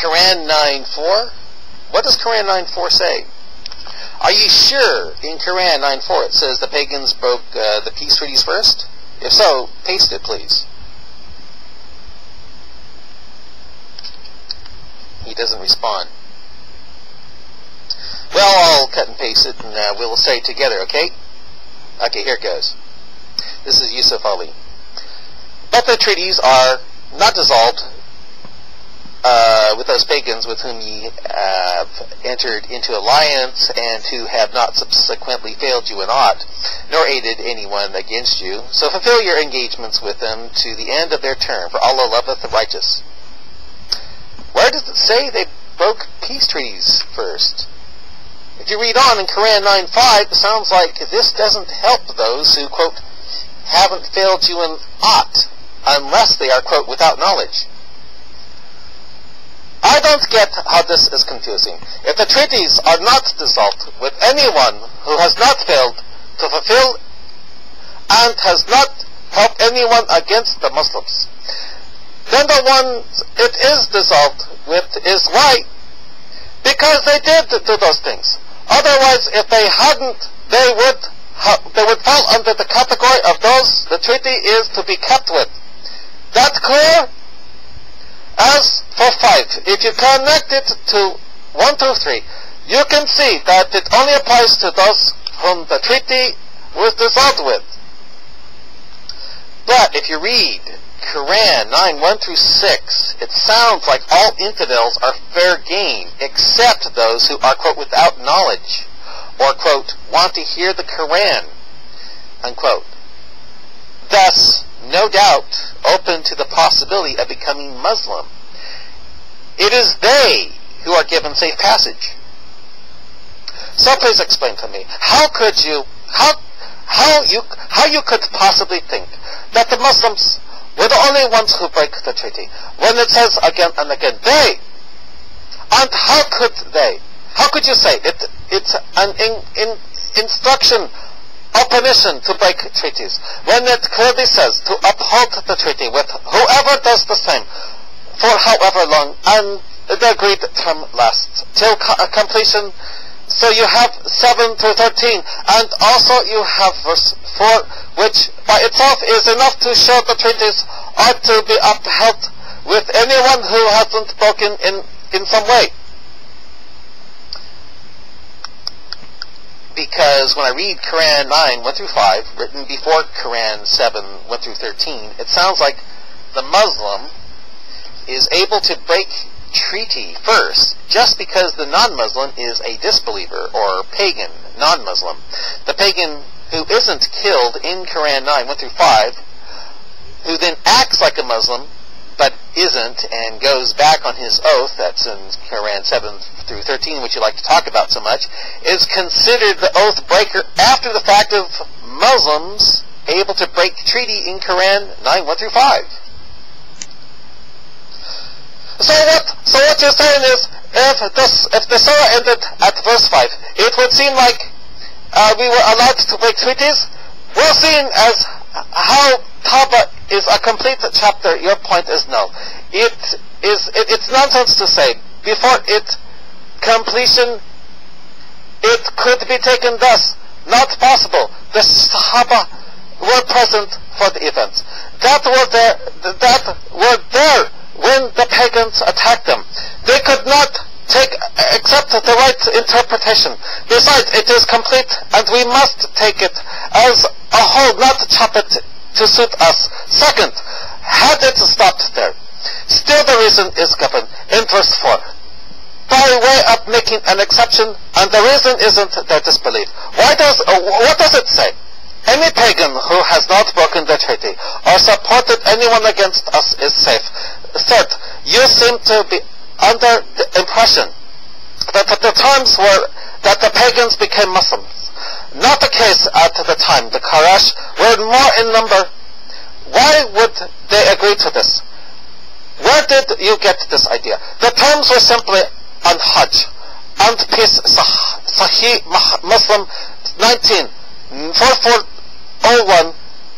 Quran 9:4. What does Quran 9:4 say? Are you sure in Quran 9:4 it says the pagans broke the peace treaties first? If so, paste it, please. He doesn't respond. Well, I'll cut and paste it, and we'll say it together, okay? Okay, here it goes. This is Yusuf Ali. But the treaties are not dissolved with those pagans with whom ye have entered into alliance, and who have not subsequently failed you in aught, nor aided anyone against you. So fulfill your engagements with them to the end of their term, for Allah loveth the righteous. Where does it say they broke peace treaties first? If you read on in Quran 9:5, it sounds like this doesn't help those who, quote, haven't failed you in aught, unless they are, quote, without knowledge. I don't get how this is confusing. If the treaties are not dissolved with anyone who has not failed to fulfill and has not helped anyone against the Muslims, then the ones it is dissolved with is why? Because they did do those things. Otherwise, if they hadn't, they would fall under the category of those the treaty is to be kept with. That clear? As for 5, if you connect it to 1, 2, 3, you can see that it only applies to those whom the treaty was dissolved with. But if you read Quran 9:1 through 6, it sounds like all infidels are fair game, except those who are, quote, without knowledge, or, quote, want to hear the Quran, unquote. Thus, no doubt, open to the possibility of becoming Muslim. It is they who are given safe passage. So please explain to me, how you could possibly think that the Muslims were the only ones who break the treaty, when it says again and again, they. And how could you say it's an instruction or permission to break treaties, when it clearly says to uphold the treaty with whoever does the same for however long, and the agreed term lasts till completion. So you have 7 to 13, and also you have verse 4, which by itself is enough to show the treaties are to be upheld with anyone who hasn't broken in some way. Because when I read Quran 9:1 through 5, written before Quran 7:1 through 13, it sounds like the Muslim is able to break treaty first, just because the non-Muslim is a disbeliever or pagan non-Muslim. The pagan who isn't killed in Quran 9:1 through 5, who then acts like a Muslim but isn't and goes back on his oath, that's in Quran 7 through 13, which you like to talk about so much, is considered the oath breaker after the fact of Muslims able to break treaty in Quran 9:1 through 5. So what you're saying is, if the surah ended at verse 5, it would seem like we were allowed to break treaties. We're seeing as how Tawbah is a complete chapter. Your point is no. It's nonsense to say before its completion it could be taken thus. Not possible. The Sahaba were present for the events. That were there when the pagans attacked them. They could not accept the right interpretation. Besides, it is complete, and we must take it as a whole, not chop it to suit us. Second, had it stopped there, still the reason is given in verse 4, by way of making an exception, and the reason isn't their disbelief. What does it say? Any pagan who has not broken the treaty or supported anyone against us is safe. Third, you seem to be under the impression that at the times that the pagans became Muslims. Not the case at the time. The Quraysh were more in number. Why would they agree to this? Where did you get this idea? The terms were simply on Hajj and peace. Sahih Muslim 19 4401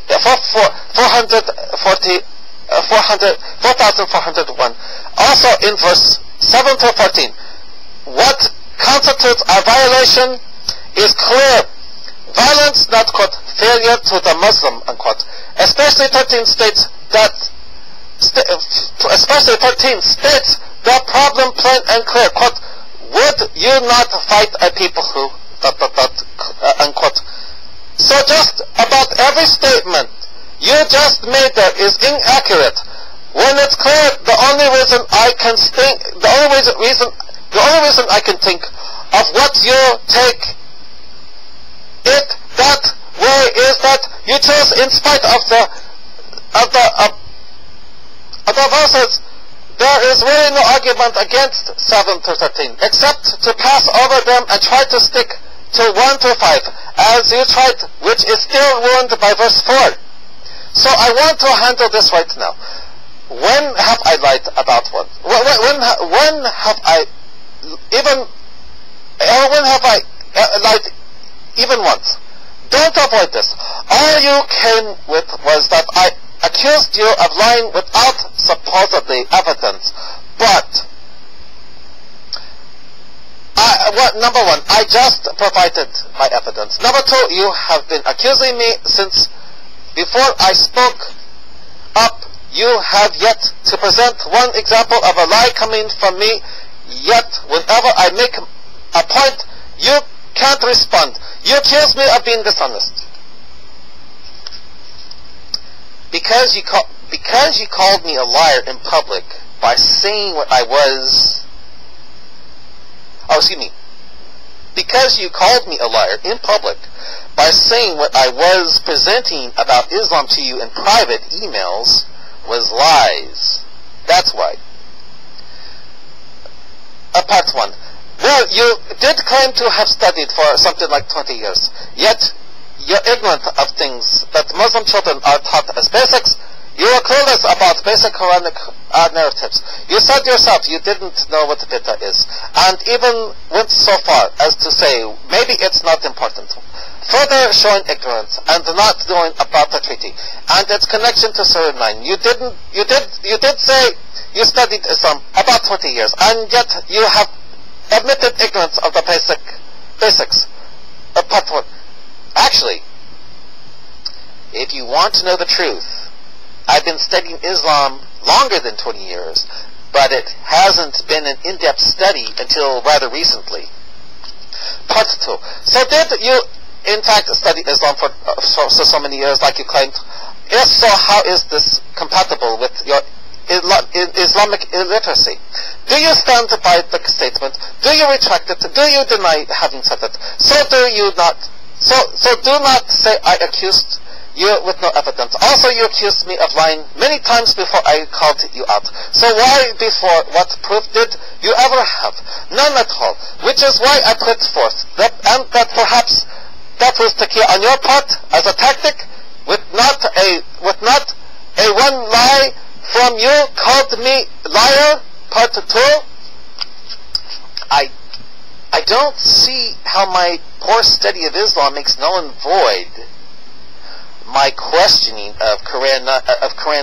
4401. Also in verse 7 to 14. What constitutes a violation is clear. Violence, not quote, failure to the Muslim, unquote. Especially 13 states the problem plain and clear. Quote, would you not fight a people who, unquote. So just about every statement you just made there is inaccurate. When it's clear, the only reason I can think of what you take it that way is that you chose, in spite of the verses, there is really no argument against 7 to 13, except to pass over them and try to stick to 1 to 5, as you tried, which is still ruined by verse 4. So I want to handle this right now. When have I lied about one? When have I lied even once? Don't avoid this. All you came with was that I accused you of lying without supposedly evidence. But number one, I just provided my evidence. Number two, you have been accusing me since before I spoke up. You have yet to present one example of a lie coming from me, yet whenever I make a point, you can't respond. You accuse me of being dishonest. Because you called me a liar in public by saying what I was... Because you called me a liar in public by saying what I was presenting about Islam to you in private emails was lies. That's why. Part 1. Well, you did claim to have studied for something like 20 years, yet you're ignorant of things that Muslim children are taught as basics. You are clueless about basic Quranic narratives. You said yourself you didn't know what bid'ah is, and even went so far as to say maybe it's not important, further showing ignorance and not knowing about the treaty and its connection to Surah 9. You did say you studied Islam about 20 years, and yet you have admitted ignorance of the basics of Part 1. Actually, if you want to know the truth, I've been studying Islam longer than 20 years, but it hasn't been an in-depth study until rather recently. Part 2. So did you, in fact, study Islam for so many years like you claimed? If so, how is this compatible with your Islamic illiteracy? Do you stand by the statement? Do you retract it? Do you deny having said it? So do not say I accused you with no evidence. Also, you accused me of lying many times before I called you out. So why before? What proof did you ever have? None at all. Which is why I put forth that perhaps that was taqqiya on your part as a tactic, with not a one lie from you called me liar. Part 2. I don't see how my poor study of Islam makes null and void my questioning of Quran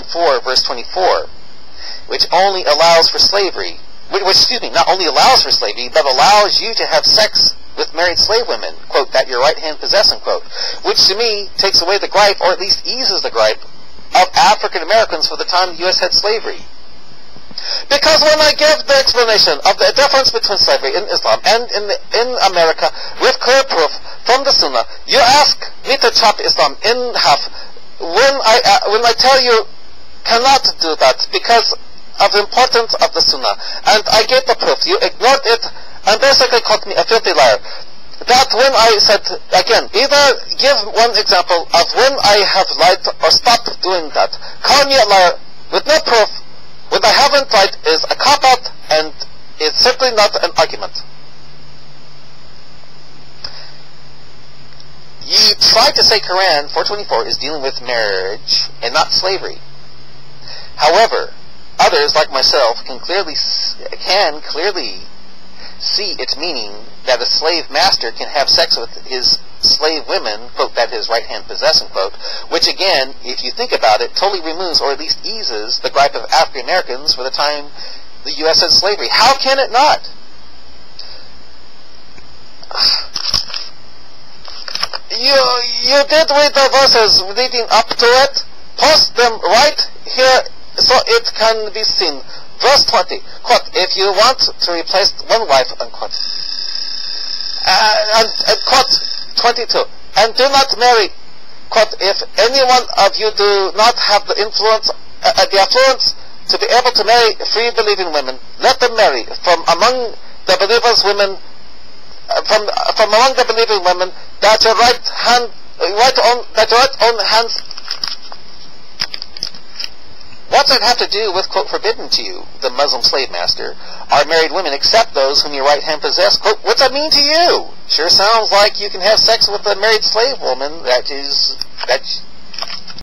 4 verse 24, which only allows for slavery, not only allows for slavery, but allows you to have sex with married slave women, quote, that your right hand possess, unquote, which to me takes away the gripe, or at least eases the gripe, of African Americans for the time the U.S. had slavery. Because when I give the explanation of the difference between slavery in Islam and in America with clear proof from the Sunnah, you ask me to chop Islam in half when I tell you cannot do that because of the importance of the Sunnah. And I gave the proof. You ignored it and basically called me a filthy liar. That when I said, again, either give one example of when I have lied or stop doing that. Call me a liar with no proof when I haven't lied is a cop-out, and it's simply not an argument. You try to say Quran 424 is dealing with marriage and not slavery. However, others like myself can clearly see its meaning that a slave master can have sex with his slave women, quote, that his right hand possess, unquote, which again, if you think about it, totally removes or at least eases the gripe of African Americans for the time the U.S. said slavery. How can it not? You did read the verses leading up to it. Post them right here so it can be seen. Verse 20, quote, if you want to replace one wife, unquote. And quote 22, and do not marry, quote, if any one of you do not have the affluence to be able to marry free believing women, let them marry from among the believers women, from among the believing women, that your right own hands. What's that have to do with, quote, forbidden to you, the Muslim slave master, are married women except those whom your right hand possess? Quote, what's that mean to you? Sure sounds like you can have sex with a married slave woman. That's